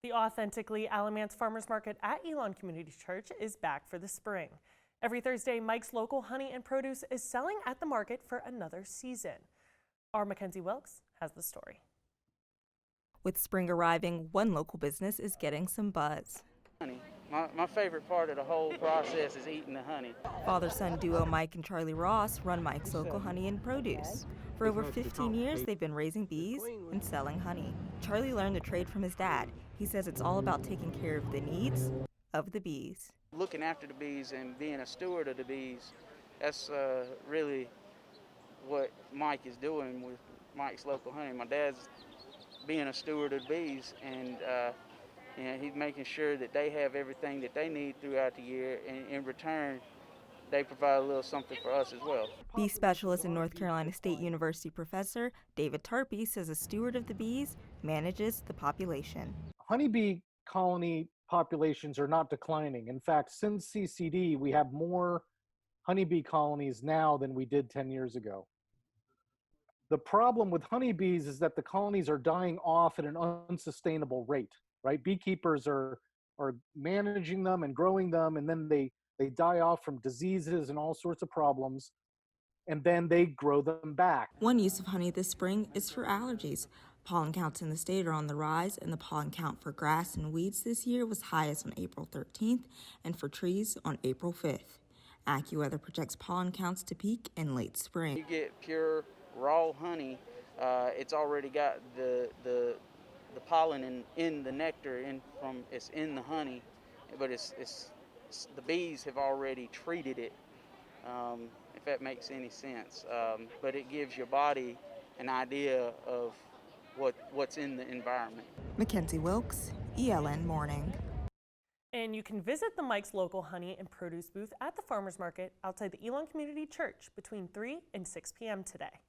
The authentically Alamance Farmers Market at Elon Community Church is back for the spring. Every Thursday, Mike's Local Honey and Produce is selling at the market for another season. Our Mackenzie Wilkes has the story. With spring arriving, one local business is getting some buzz. Honey. My favorite part of the whole process is eating the honey. Father-son duo Mike and Charlie Ross run Mike's Local Honey and Produce. For over 15 years, they've been raising bees and selling honey. Charlie learned the trade from his dad. He says it's all about taking care of the needs of the bees. Looking after the bees and being a steward of the bees, that's really what Mike is doing with Mike's Local Honey. My dad's being a steward of the bees, and he's making sure that they have everything that they need throughout the year, and in return, they provide a little something for us as well. Bee specialist and North Carolina State University professor David Tarpey says a steward of the bees manages the population. Honeybee colony populations are not declining. In fact, since CCD, we have more honeybee colonies now than we did 10 years ago. The problem with honeybees is that the colonies are dying off at an unsustainable rate, right? Beekeepers are managing them and growing them, and then they die off from diseases and all sorts of problems, and then they grow them back. One use of honey this spring is for allergies. Pollen counts in the state are on the rise, and the pollen count for grass and weeds this year was highest on April 13th and for trees on April 5th. AccuWeather projects pollen counts to peak in late spring. You get pure raw honey. It's already got the pollen in the nectar, it's in the honey, but it's the bees have already treated it, if that makes any sense. But it gives your body an idea of what's in the environment. Mackenzie Wilkes, ELN Morning. And you can visit the Mike's Local Honey and Produce booth at the Farmers Market outside the Elon Community Church between 3 and 6 p.m. today.